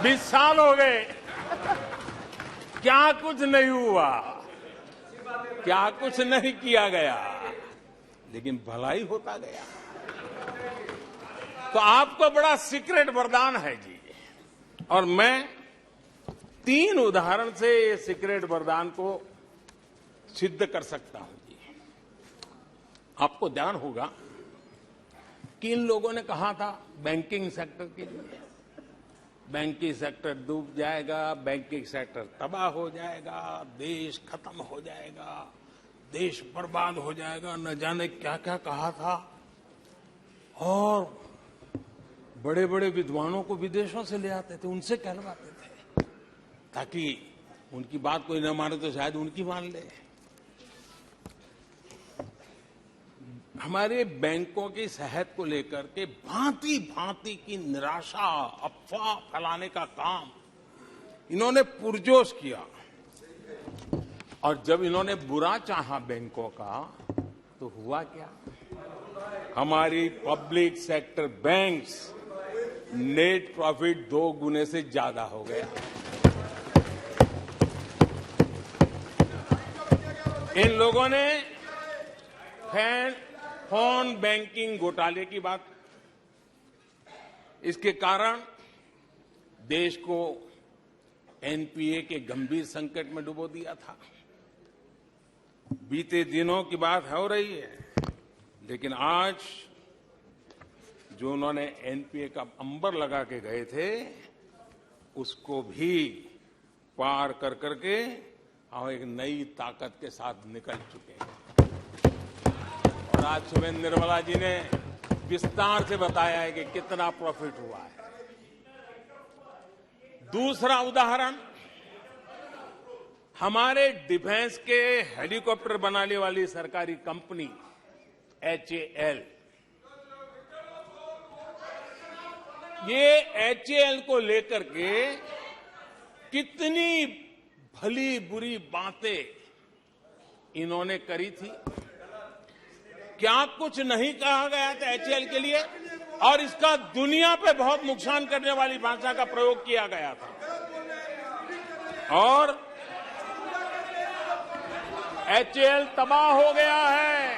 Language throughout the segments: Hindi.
20 साल हो गए, क्या कुछ नहीं हुआ, क्या कुछ नहीं किया गया, लेकिन भलाई होता गया। तो आपको बड़ा सीक्रेट वरदान है जी, और मैं 3 उदाहरण से ये सीक्रेट वरदान को सिद्ध कर सकता हूं जी। आपको ध्यान होगा कि इन लोगों ने कहा था बैंकिंग सेक्टर के लिए, बैंकिंग सेक्टर डूब जाएगा, बैंकिंग सेक्टर तबाह हो जाएगा, देश खत्म हो जाएगा, देश बर्बाद हो जाएगा, न जाने क्या क्या कहा था। और बड़े बड़े विद्वानों को विदेशों से ले आते थे, उनसे कहलवाते थे, ताकि उनकी बात कोई न माने तो शायद उनकी मान ले। हमारे बैंकों की सेहत को लेकर के भांति भांति की निराशा, अफवाह फैलाने का काम इन्होंने पुरजोश किया। और जब इन्होंने बुरा चाहा बैंकों का, तो हुआ क्या? हमारी public sector banks net profit 2 गुने से ज्यादा हो गया। इन लोगों ने फोन बैंकिंग घोटाले की बात, इसके कारण देश को एनपीए के गंभीर संकट में डुबो दिया था। बीते दिनों की बात हो रही है, लेकिन आज जो उन्होंने एनपीए का अंबर लगा के गए थे, उसको भी पार कर करके हम एक नई ताकत के साथ निकल चुके हैं। और आज सुबह निर्मला जी ने विस्तार से बताया है कि कितना प्रॉफिट हुआ है। दूसरा उदाहरण, हमारे डिफेंस के हेलीकॉप्टर बनाने वाली सरकारी कंपनी एचएएल, ये एचएएल को लेकर के कितनी भली बुरी बातें इन्होंने करी थी। क्या कुछ नहीं कहा गया था एचएएल के लिए, और इसका दुनिया पे बहुत नुकसान करने वाली भाषा का प्रयोग किया गया था। और एचएएल तबाह हो गया है,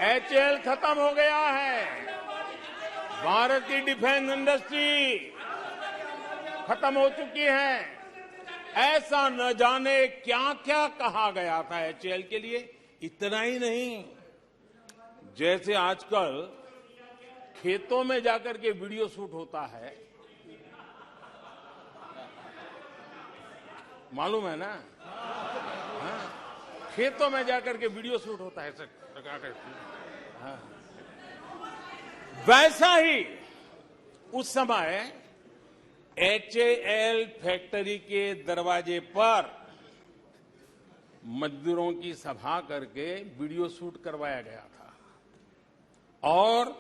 एचएएल खत्म हो गया है, भारत की डिफेंस इंडस्ट्री खत्म हो चुकी है। ऐसा न जाने क्या क्या कहा गया था एचएएल के लिए। इतना ही नहीं, जैसे आजकल खेतों में जाकर के वीडियो शूट होता है, मालूम है ना? हाँ, खेतों में जाकर के वीडियो शूट होता है, हाँ। वैसा ही उस समय एचएएल फैक्ट्री के दरवाजे पर मजदूरों की सभा करके वीडियो शूट करवाया गया था और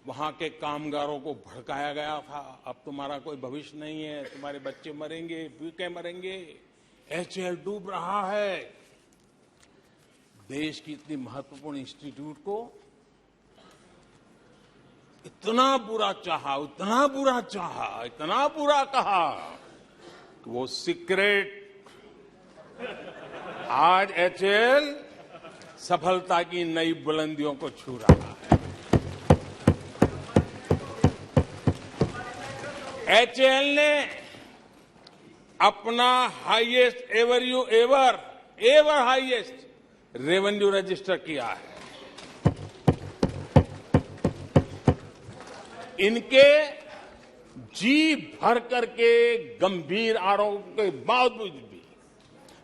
वहां के कामगारों को भड़काया गया था। अब तुम्हारा कोई भविष्य नहीं है, तुम्हारे बच्चे मरेंगे, भूखे मरेंगे, एचएएल डूब रहा है। देश की इतनी महत्वपूर्ण इंस्टीट्यूट को इतना बुरा चाहा, इतना बुरा चाहा, इतना बुरा कहा कि वो सीक्रेट आज एचएएल सफलता की नई बुलंदियों को छू रहा है। एचएएल ने अपना highest ever highest revenue register किया है। इनके जी भर करके गंभीर आरोप के बावजूद भी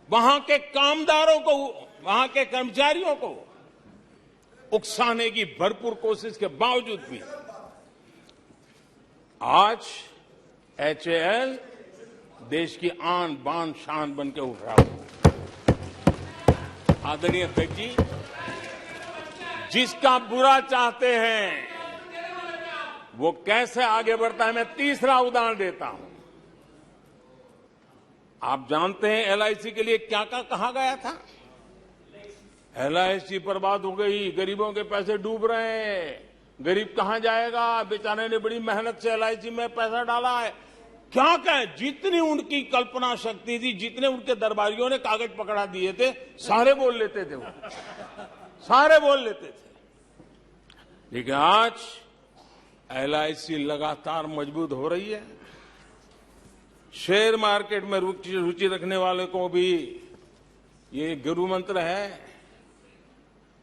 वहां के कामदारों को, वहां के कर्मचारियों को उकसाने की भरपूर कोशिश के बावजूद भी आज एचएएल देश की आन बान शान बन के उठ रहा है। आदरणीय अध्यक्ष जी, जिसका बुरा चाहते हैं वो कैसे आगे बढ़ता है, मैं तीसरा उदाहरण देता हूं। आप जानते हैं एलआईसी के लिए क्या क्या कहा गया था? एलआईसी बर्बाद हो गई, गरीबों के पैसे डूब रहे हैं, गरीब कहां जाएगा? बेचारे ने बड़ी मेहनत से एलआईसी में पैसा डाला है। क्या कहें, जितनी उनकी कल्पना शक्ति थी, जितने उनके दरबारियों ने कागज पकड़ा दिए थे, सारे बोल लेते थे वो, सारे बोल लेते थे। लेकिन आज एलआईसी लगातार मजबूत हो रही है। शेयर मार्केट में रुचि रखने वाले को भी ये गुरु मंत्र है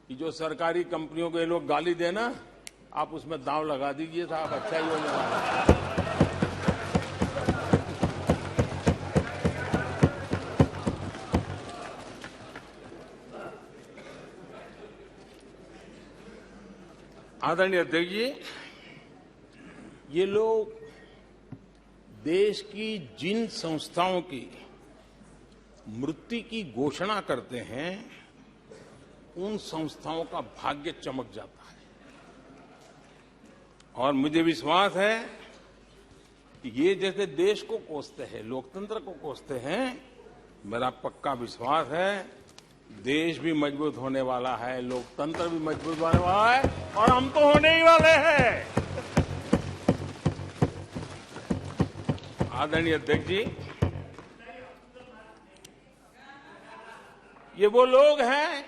कि जो सरकारी कंपनियों को ये लोग गाली देना, आप उसमें दांव लगा दीजिए साहब, अच्छा ही होने वाला है। आदरणीय अध्यक्ष जी, ये लोग देश की जिन संस्थाओं की मृत्यु की घोषणा करते हैं, उन संस्थाओं का भाग्य चमक जाता है। और मुझे विश्वास है कि ये जैसे देश को कोसते हैं, लोकतंत्र को कोसते हैं, मेरा पक्का विश्वास है देश भी मजबूत होने वाला है, लोकतंत्र भी मजबूत होने वाला है, और हम तो होने ही वाले हैं। आदरणीय अध्यक्ष जी, ये वो लोग हैं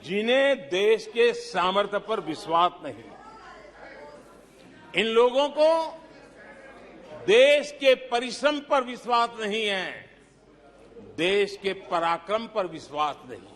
जिन्हें देश के सामर्थ्य पर विश्वास नहीं। इन लोगों को देश के परिश्रम पर विश्वास नहीं है, देश के पराक्रम पर विश्वास नहीं।